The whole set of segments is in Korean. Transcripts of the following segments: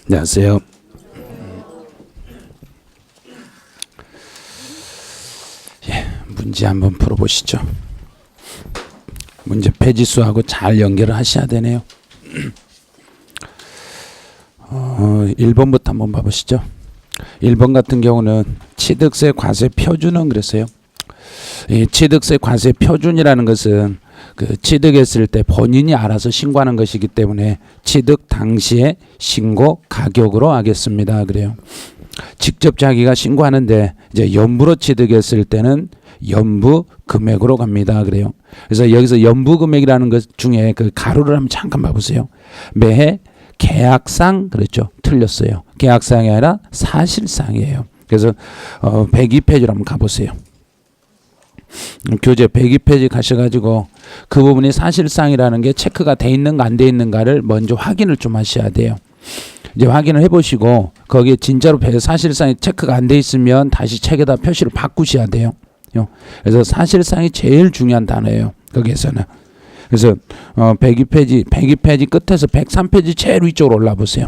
안녕하세요. 문제 한번 풀어보시죠. 문제 페이지수하고 잘 연결을 하셔야 되네요. 1번부터 한번 봐보시죠. 1번 같은 경우는 취득세 과세 표준은 그랬어요. 이 취득세 과세 표준이라는 것은 그 취득했을 때 본인이 알아서 신고하는 것이기 때문에 취득 당시에 신고 가격으로 하겠습니다. 그래요. 직접 자기가 신고하는데 이제 연부로 취득했을 때는 연부 금액으로 갑니다. 그래요. 그래서 여기서 연부 금액이라는 것 중에 그 가로를 한번 잠깐 봐보세요. 매해 계약상 그랬죠. 틀렸어요. 계약상이 아니라 사실상이에요. 그래서 102페이지로 한번 가보세요. 교재 102페이지 가셔가지고 그 부분이 사실상이라는 게 체크가 돼 있는가 안 돼 있는가를 먼저 확인을 좀 하셔야 돼요. 이제 확인을 해보시고 거기에 진짜로 사실상이 체크가 안 돼 있으면 다시 책에다 표시를 바꾸셔야 돼요. 그래서 사실상이 제일 중요한 단어예요. 거기에서는. 그래서 102페이지 끝에서 103페이지 제일 위쪽으로 올라보세요.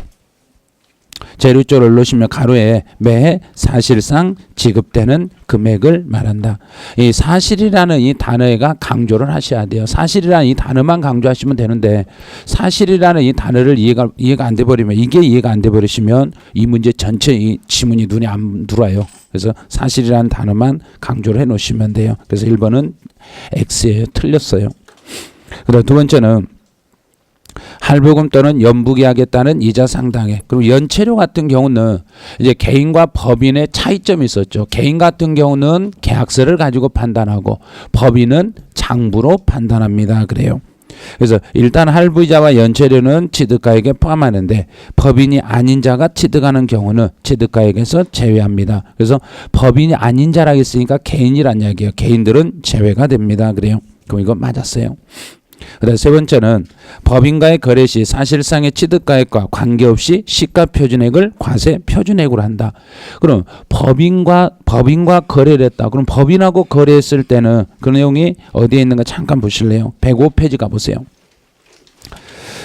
제일 위쪽으로 올라오시면 가로에 매해 사실상 지급되는 금액을 말한다. 이 사실이라는 이 단어가 강조를 하셔야 돼요. 사실이라는 이 단어만 강조하시면 되는데 사실이라는 이 단어를 이해가 안 돼 버리면 이게 이해가 안 돼 버리시면 이 문제 전체 이 지문이 눈에 안 들어와요. 그래서 사실이라는 단어만 강조를 해 놓으시면 돼요. 그래서 1번은 X예요. 틀렸어요. 그다음 두 번째는 할부금 또는 연부계약에 따른 이자 상당액. 그리고 연체료 같은 경우는 이제 개인과 법인의 차이점이 있었죠. 개인 같은 경우는 계약서를 가지고 판단하고 법인은 장부로 판단합니다. 그래요. 그래서 일단 할부이자와 연체료는 취득가액에 포함하는데 법인이 아닌 자가 취득하는 경우는 취득가액에서 제외합니다. 그래서 법인이 아닌 자라고 했으니까 개인이란 이야기예요. 개인들은 제외가 됩니다. 그래요. 그럼 이거 맞았어요. 그다음 세 번째는 법인과의 거래 시 사실상의 취득가액과 관계없이 시가 표준액을 과세 표준액으로 한다. 그럼 법인과 거래를 했다. 그럼 법인하고 거래했을 때는 그 내용이 어디에 있는가 잠깐 보실래요? 105페이지 가보세요.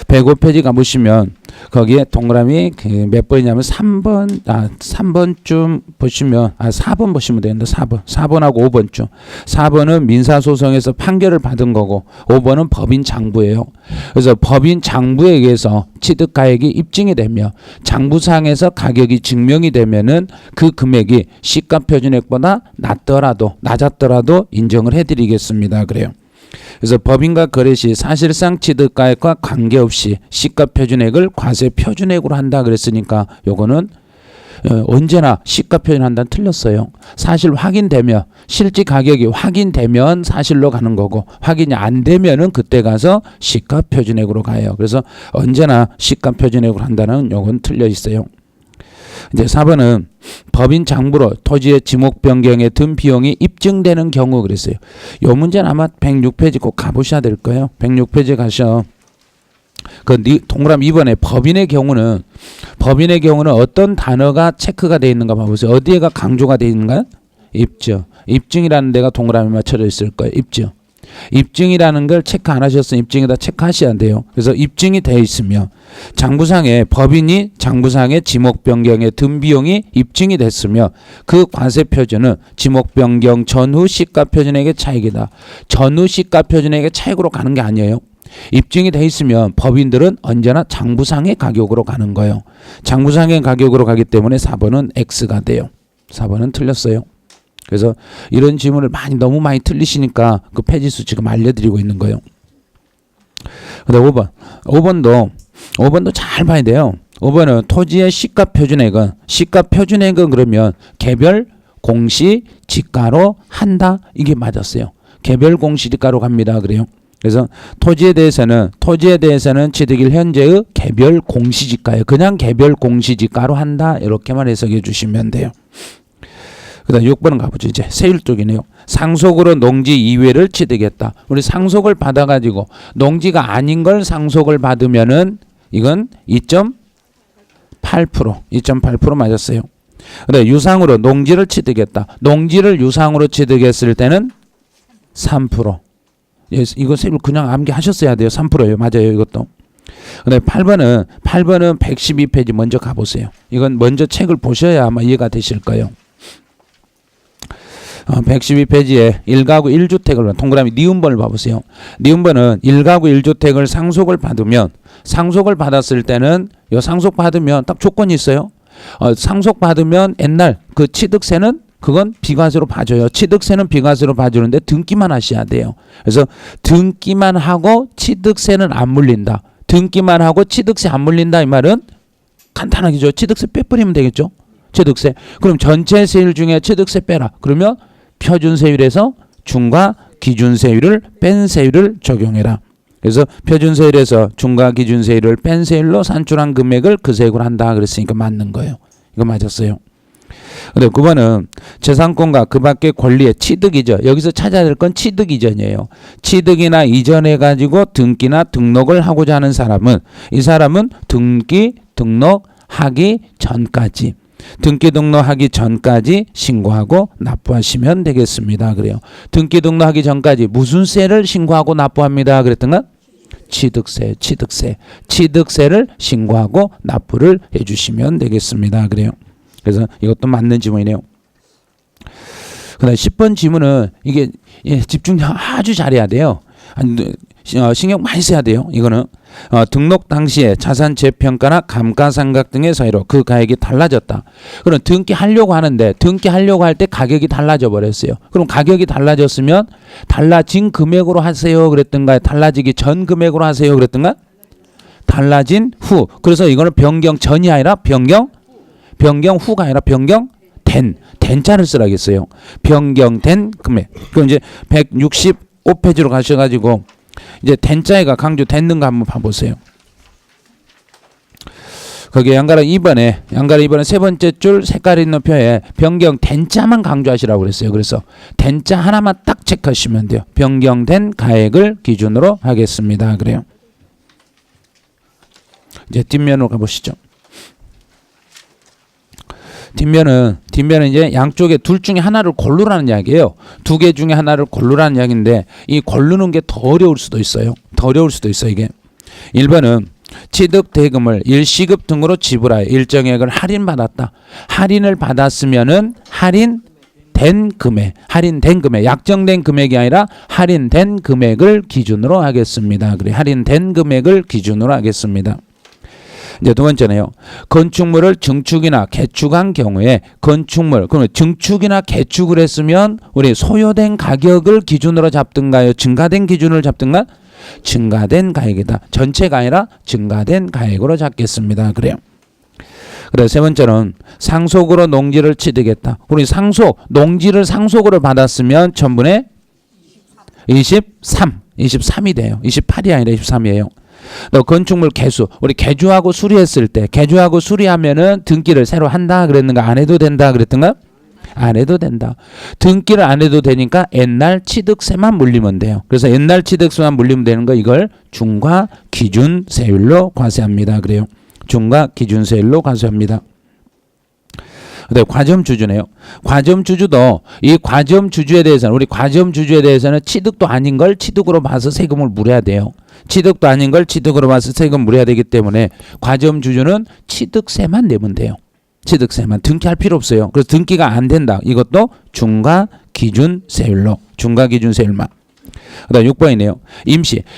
105페이지 가보시면 거기에 동그라미 몇 번이냐면 3번쯤 보시면 4번 보시면 되는데 4번하고 5번쯤 4번은 민사소송에서 판결을 받은 거고 5번은 법인 장부예요. 그래서 법인 장부에 의해서 취득가액이 입증이 되며 장부상에서 가격이 증명이 되면은 그 금액이 시가표준액보다 낮았더라도 인정을 해드리겠습니다. 그래요. 그래서 법인과 거래 시 사실상 취득가액과 관계없이 시가표준액을 과세 표준액으로 한다 그랬으니까 요거는 언제나 시가표준 한다는 틀렸어요. 사실 확인되면 실질 가격이 확인되면 사실로 가는 거고 확인이 안 되면은 그때 가서 시가표준액으로 가요. 그래서 언제나 시가표준액으로 한다는 요건 틀려 있어요. 이제 4번은 법인 장부로 토지의 지목 변경에 든 비용이 입증되는 경우 그랬어요. 요 문제는 아마 106페이지 꼭 가보셔야 될 거예요. 106페이지 가셔. 그 동그라미 2번에 법인의 경우는 어떤 단어가 체크가 되어 있는가 봐보세요. 어디에가 강조가 되어 있는가요? 입증. 입증이라는 데가 동그라미 맞춰져 있을 거예요. 입증이라는 걸 체크 안 하셨으면 입증에다 체크하셔야 돼요. 그래서 입증이 되어 있으면 장부상에 법인이 장부상의 지목 변경에 든 비용이 입증이 됐으며 그 과세 표준은 지목 변경 전후 시가 표준액의 차익이다. 전후 시가 표준액의 차익으로 가는 게 아니에요. 입증이 돼 있으면 법인들은 언제나 장부상의 가격으로 가는 거예요. 장부상의 가격으로 가기 때문에 4번은 X가 돼요. 4번은 틀렸어요. 그래서 이런 질문을 너무 많이 틀리시니까 그 페이지수 지금 알려드리고 있는 거예요. 그다음 5번도 잘 봐야 돼요. 5번은 토지의 시가표준액은 그러면 개별 공시지가로 한다. 이게 맞았어요. 개별 공시지가로 갑니다. 그래요. 그래서 토지에 대해서는 취득일 현재의 개별 공시지가예요. 그냥 개별 공시지가로 한다. 이렇게만 해석해 주시면 돼요. 그다음 6번은 가보죠. 이제 세율 쪽이네요. 상속으로 농지 2회를 취득했다. 우리 상속을 받아가지고 농지가 아닌 걸 상속을 받으면은 이건 2.8% 맞았어요. 그다음 유상으로 농지를 취득했다. 농지를 유상으로 취득했을 때는 3%. 이거 세율 그냥 암기하셨어야 돼요. 3%예요. 맞아요. 이것도. 근데 8번은 112페이지 먼저 가보세요. 이건 먼저 책을 보셔야 아마 이해가 되실 거예요. 112페이지에 1가구 1주택을 동그라미 니은번을 봐보세요. 니은번은 1가구 1주택을 상속을 받았을 때는 요 상속받으면 딱 조건이 있어요. 상속받으면 옛날 그 취득세는 그건 비과세로 봐줘요. 취득세는 비과세로 봐주는데 등기만 하셔야 돼요. 그래서 등기만 하고 취득세는 안 물린다. 등기만 하고 취득세 안 물린다 이 말은 간단하게죠. 취득세 빼버리면 되겠죠. 취득세. 그럼 전체 세율 중에 취득세 빼라. 그러면 표준세율에서 중과 기준세율을 뺀 세율을 적용해라. 그래서 표준세율에서 중과 기준세율을 뺀 세율로 산출한 금액을 그 세액으로 한다 그랬으니까 맞는 거예요. 이거 맞았어요. 근데 9번은 재산권과 그 밖의 권리의 취득이죠. 여기서 찾아야 될 건 취득 이전이에요. 취득이나 이전해가지고 등기나 등록을 하고자 하는 사람은 이 사람은 등기 등록하기 전까지 신고하고 납부하시면 되겠습니다. 그래요. 등기 등록하기 전까지 무슨 세를 신고하고 납부합니다. 그랬던가? 취득세를 신고하고 납부를 해주시면 되겠습니다. 그래요. 그래서 이것도 맞는 지문이네요. 그다음 10번 지문은 이게 집중 아주 잘해야 돼요. 신경 많이 써야 돼요. 이거는 등록 당시에 자산 재평가나 감가상각 등의 사유로 그 가액이 달라졌다. 그럼 등기하려고 하는데 등기하려고 할 때 가격이 달라져 버렸어요. 그럼 가격이 달라졌으면 달라진 금액으로 하세요 그랬던가요? 달라지기 전 금액으로 하세요 그랬던가? 달라진 후. 그래서 이거는 변경 전이 아니라 변경 후가 아니라 변경된 자를 쓰라겠어요. 변경된 금액. 그럼 이제 165페이지로 가셔가지고 이제 된 자가 강조됐는가 한번 봐보세요. 거기에 양가라 2번에 세 번째 줄 색깔 있는 표에 변경된 자만 강조하시라고 그랬어요. 그래서 된 자 하나만 딱 체크하시면 돼요. 변경된 가액을 기준으로 하겠습니다. 그래요. 이제 뒷면으로 가보시죠. 뒷면은 이제 양쪽에 둘 중에 하나를 고르라는 이야기예요. 두 개 중에 하나를 고르라는 이야기인데 이 고르는 게 더 어려울 수도 있어요. 이게. 1번은 취득 대금을 일시급 등으로 지불하여 일정액을 할인받았다. 할인을 받았으면은 할인된 금액, 약정된 금액이 아니라 할인된 금액을 기준으로 하겠습니다. 그래, 할인된 금액을 기준으로 하겠습니다. 이제 두 번째네요. 건축물을 증축이나 개축한 경우에 그러면 증축이나 개축을 했으면 우리 소요된 가격을 기준으로 잡든가요? 증가된 기준을 잡든가? 증가된 가액이다. 전체가 아니라 증가된 가액으로 잡겠습니다. 그래요. 그래서 세 번째는 상속으로 농지를 취득했다. 우리 농지를 상속으로 받았으면 전분의 23이 돼요. 28이 아니라 23이에요. 건축물 개수, 우리 개조하고 수리했을 때 개조하고 수리하면은 등기를 새로 한다 그랬는가? 안 해도 된다 그랬던가? 안 해도 된다. 등기를 안 해도 되니까 옛날 취득세만 물리면 돼요. 그래서 옛날 취득세만 물리면 되는 거 이걸 중과 기준세율로 과세합니다. 그래요. 중과 기준세율로 과세합니다. 네, 과점주주네요. 과점주주도 이 과점주주에 대해서는 취득도 아닌 걸 취득으로 봐서 세금을 물어야 돼요. 취득도 아닌 걸 취득으로 봐서 세금 물어야 되기 때문에 과점주주는 취득세만 내면 돼요. 취득세만. 등기할 필요 없어요. 그래서 등기가 안 된다. 이것도 중과 기준세율만. 그다음 6번이네요.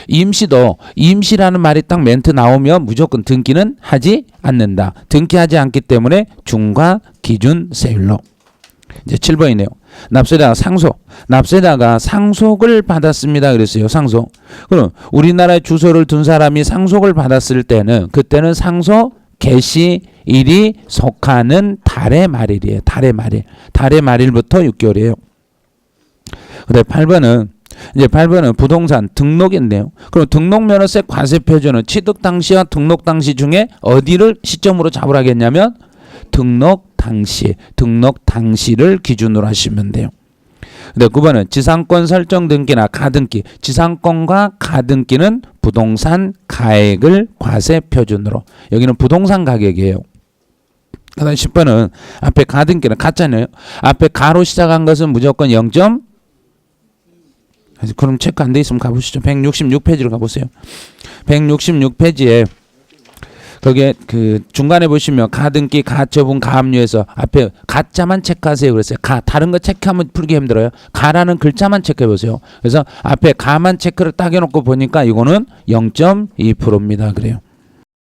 임시도 임시라는 말이 딱 멘트 나오면 무조건 등기는 하지 않는다. 등기하지 않기 때문에 중과 기준세율로. 이제 7번이네요. 납세자가 상속을 받았습니다. 그랬어요. 상속. 그럼 우리나라에 주소를 둔 사람이 상속을 받았을 때는 그때는 상속 개시일이 속하는 달의 말일이에요. 달의 말일부터 6개월이에요. 그다음 8번은 부동산 등록인데요. 그럼 등록면허세 과세 표준은 취득 당시와 등록 당시 중에 어디를 시점으로 잡으라겠냐면 등록 당시를 기준으로 하시면 돼요. 근데 9번은 지상권 설정 등기나 가등기. 지상권과 가등기는 부동산 가액을 과세 표준으로. 여기는 부동산 가격이에요. 그다음 10번은 앞에 가등기는 가짜네요. 앞에 가로 시작한 것은 무조건 0.2 그럼 체크 안 돼 있으면 가보시죠. 166페이지로 가보세요. 166페이지에 거기에 그 중간에 보시면 가등기, 가처분, 가압류에서 앞에 가자만 체크하세요 그랬어요. 가 다른 거 체크하면 풀기 힘들어요. 가라는 글자만 체크해 보세요. 그래서 앞에 가만 체크를 딱 해놓고 보니까 이거는 0.2%입니다. 그래요.